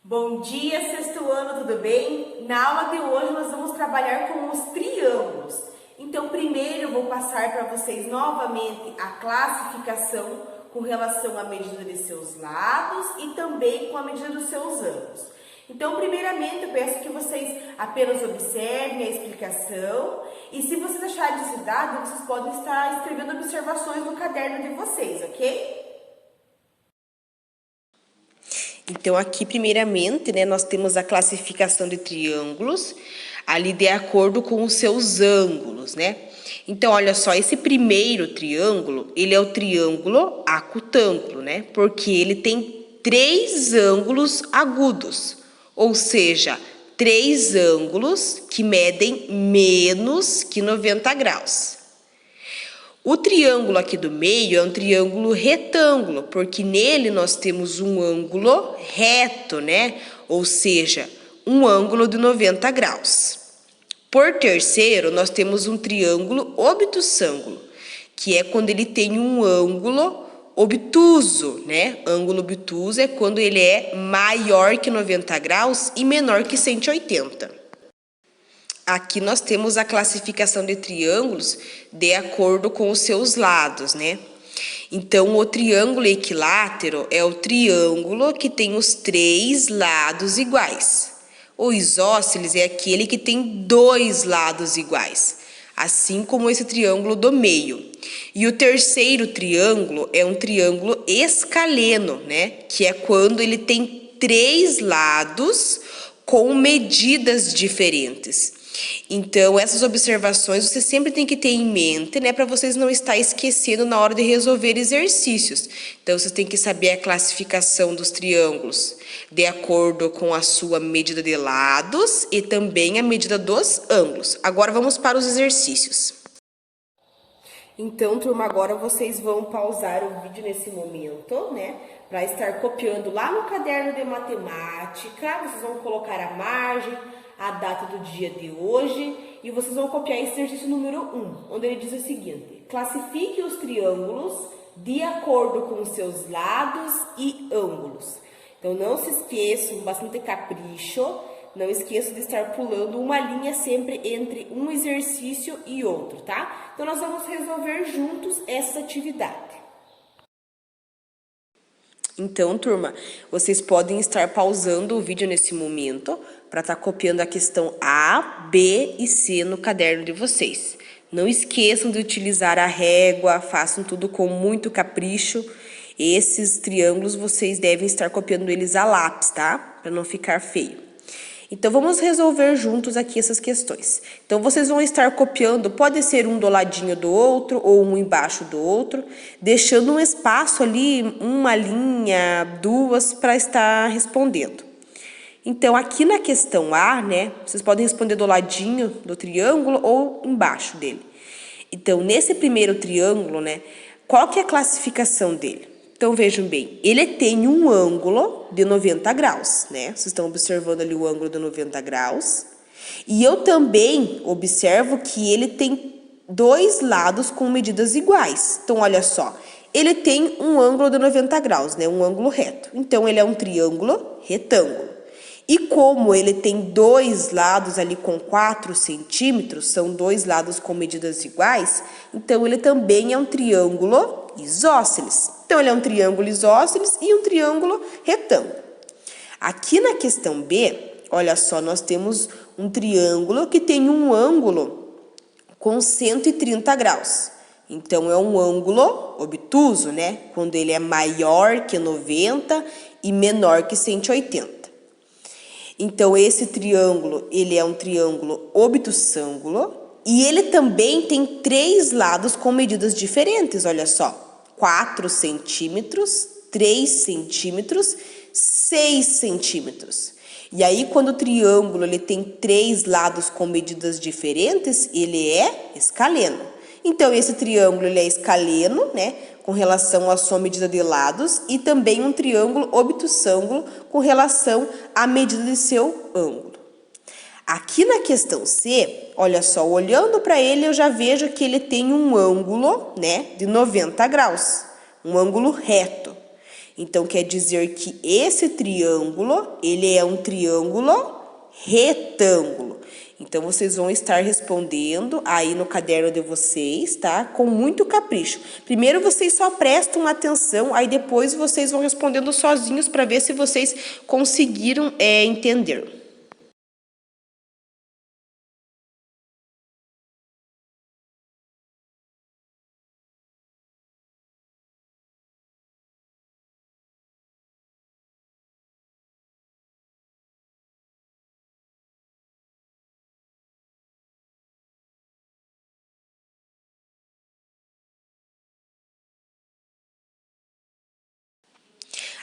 Bom dia, sexto ano, tudo bem? Na aula de hoje nós vamos trabalhar com os triângulos. Então, primeiro eu vou passar para vocês novamente a classificação com relação à medida de seus lados e também com a medida dos seus ângulos. Então, primeiramente, eu peço que vocês apenas observem a explicação e se vocês acharem necessidade, vocês podem estar escrevendo observações no caderno de vocês, ok? Então, aqui, primeiramente, nós temos a classificação de triângulos, ali de acordo com os seus ângulos, Então, olha só, esse primeiro triângulo, ele é o triângulo acutângulo, Porque ele tem 3 ângulos agudos, ou seja, 3 ângulos que medem menos que 90 graus. O triângulo aqui do meio é um triângulo retângulo, porque nele nós temos um ângulo reto, Ou seja, um ângulo de 90 graus. Por terceiro, nós temos um triângulo obtusângulo, que é quando ele tem um ângulo obtuso, Ângulo obtuso é quando ele é maior que 90 graus e menor que 180. Aqui nós temos a classificação de triângulos de acordo com os seus lados, Então, o triângulo equilátero é o triângulo que tem os 3 lados iguais. O isósceles é aquele que tem 2 lados iguais, assim como esse triângulo do meio. E o terceiro triângulo é um triângulo escaleno, Que é quando ele tem 3 lados com medidas diferentes. Então, essas observações você sempre tem que ter em mente, para vocês não estar esquecendo na hora de resolver exercícios. Então, vocês têm que saber a classificação dos triângulos de acordo com a sua medida de lados e também a medida dos ângulos. Agora, vamos para os exercícios. Então, turma, agora vocês vão pausar o vídeo nesse momento, para estar copiando lá no caderno de matemática. Vocês vão colocar a margem, a data do dia de hoje e vocês vão copiar esse exercício número 1, onde ele diz o seguinte: classifique os triângulos de acordo com os seus lados e ângulos. Então, não se esqueçam, bastante capricho, não esqueçam de estar pulando uma linha sempre entre um exercício e outro, tá? Então, nós vamos resolver juntos essa atividade. Então, turma, vocês podem estar pausando o vídeo nesse momento para estar copiando a questão A, B e C no caderno de vocês. Não esqueçam de utilizar a régua, façam tudo com muito capricho. Esses triângulos vocês devem estar copiando eles a lápis, tá? Para não ficar feio. Então, vamos resolver juntos aqui essas questões. Então, vocês vão estar copiando, pode ser um do ladinho do outro ou um embaixo do outro, deixando um espaço ali, uma linha, 2, para estar respondendo. Então, aqui na questão A, vocês podem responder do ladinho do triângulo ou embaixo dele. Então, nesse primeiro triângulo, qual que é a classificação dele? Então, vejam bem, ele tem um ângulo de 90 graus, Vocês estão observando ali o ângulo de 90 graus. E eu também observo que ele tem 2 lados com medidas iguais. Então, olha só, ele tem um ângulo de 90 graus, um ângulo reto. Então, ele é um triângulo retângulo. E como ele tem 2 lados ali com 4 centímetros, são 2 lados com medidas iguais, então ele também é um triângulo isósceles. Então, ele é um triângulo isósceles e um triângulo retângulo. Aqui na questão B, olha só, nós temos um triângulo que tem um ângulo com 130 graus. Então, é um ângulo obtuso, Quando ele é maior que 90 e menor que 180. Então, esse triângulo, ele é um triângulo obtusângulo e ele também tem 3 lados com medidas diferentes, olha só. 4 centímetros, 3 centímetros, 6 centímetros. E aí, quando o triângulo ele tem 3 lados com medidas diferentes, ele é escaleno. Então, esse triângulo ele é escaleno, com relação à sua medida de lados, e também um triângulo obtusângulo com relação à medida de seu ângulo. Aqui na questão C, olha só, olhando para ele, eu já vejo que ele tem um ângulo, de 90 graus, um ângulo reto. Então, quer dizer que esse triângulo, ele é um triângulo retângulo. Então, vocês vão estar respondendo aí no caderno de vocês, tá? Com muito capricho. Primeiro, vocês só prestam atenção, aí depois vocês vão respondendo sozinhos para ver se vocês conseguiram entender.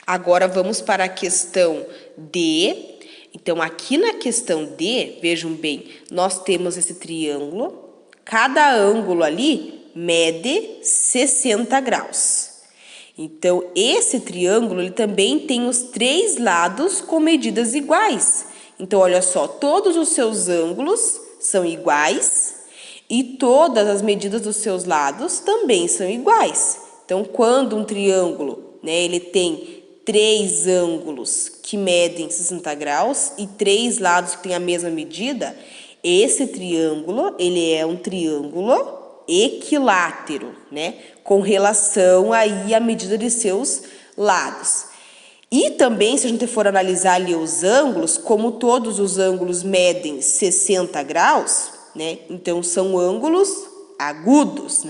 Agora, vamos para a questão D. Então, aqui na questão D, vejam bem, nós temos esse triângulo. Cada ângulo ali mede 60 graus. Então, esse triângulo ele também tem os 3 lados com medidas iguais. Então, olha só, todos os seus ângulos são iguais e todas as medidas dos seus lados também são iguais. Então, quando um triângulo, ele tem 3 ângulos que medem 60 graus e 3 lados que têm a mesma medida, esse triângulo, ele é um triângulo equilátero, com relação aí à medida de seus lados. E também, se a gente for analisar ali os ângulos, como todos os ângulos medem 60 graus, então são ângulos agudos,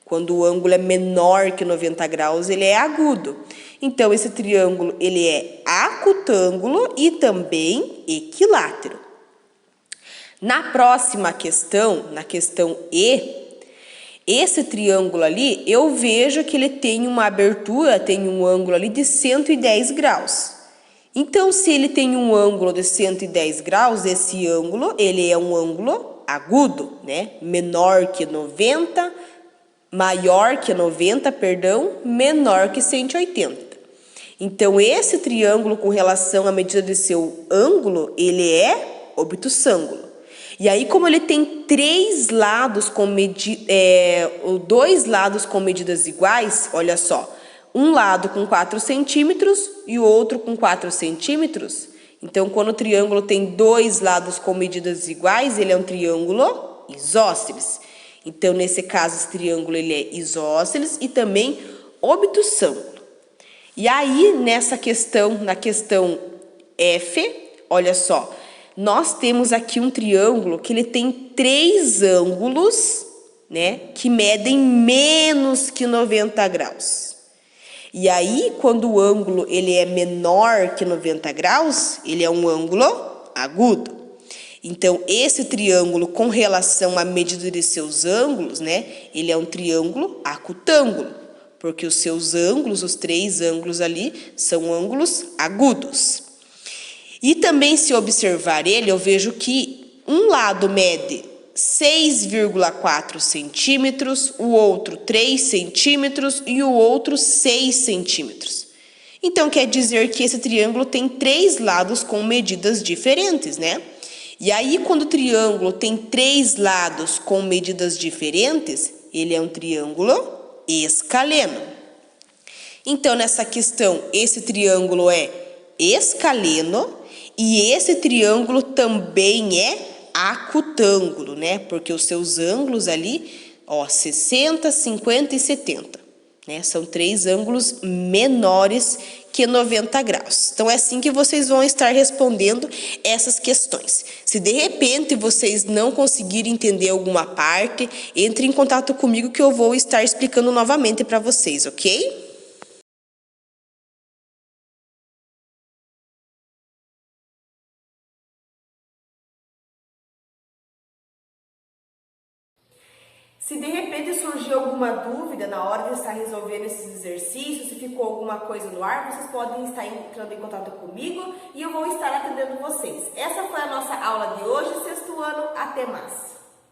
Quando o ângulo é menor que 90 graus, ele é agudo. Então, esse triângulo, ele é acutângulo e também equilátero. Na próxima questão, na questão E, esse triângulo ali, eu vejo que ele tem uma abertura, tem um ângulo ali de 110 graus. Então, se ele tem um ângulo de 110 graus, esse ângulo, ele é um ângulo agudo, Menor que 90, maior que 90, perdão, menor que 180. Então, esse triângulo, com relação à medida de seu ângulo, ele é obtusângulo. E aí, como ele tem 3 lados com dois lados com medidas iguais, olha só, um lado com 4 centímetros e o outro com 4 centímetros. Então, quando o triângulo tem 2 lados com medidas iguais, ele é um triângulo isósceles. Então, nesse caso, esse triângulo ele é isósceles e também obtusângulo. E aí, nessa questão, na questão F, olha só, nós temos aqui um triângulo que ele tem 3 ângulos, que medem menos que 90 graus. E aí, quando o ângulo ele é menor que 90 graus, ele é um ângulo agudo. Então, esse triângulo, com relação à medida de seus ângulos, ele é um triângulo acutângulo, porque os seus ângulos, os 3 ângulos ali, são ângulos agudos. E também, se observar ele, eu vejo que um lado mede 6,4 centímetros, o outro 3 centímetros e o outro 6 centímetros. Então, quer dizer que esse triângulo tem 3 lados com medidas diferentes, E aí, quando o triângulo tem 3 lados com medidas diferentes, ele é um triângulo escaleno. Então, nessa questão, esse triângulo é escaleno e esse triângulo também é acutângulo, Porque os seus ângulos ali, 60, 50 e 70, São 3 ângulos menores que 90 graus. Então, é assim que vocês vão estar respondendo essas questões. Se de repente vocês não conseguirem entender alguma parte, entre em contato comigo que eu vou estar explicando novamente para vocês, ok? Se de repente surgir alguma dúvida na hora de estar resolvendo esses exercícios, se ficou alguma coisa no ar, vocês podem estar entrando em contato comigo e eu vou estar atendendo vocês. Essa foi a nossa aula de hoje, 6º ano. Até mais!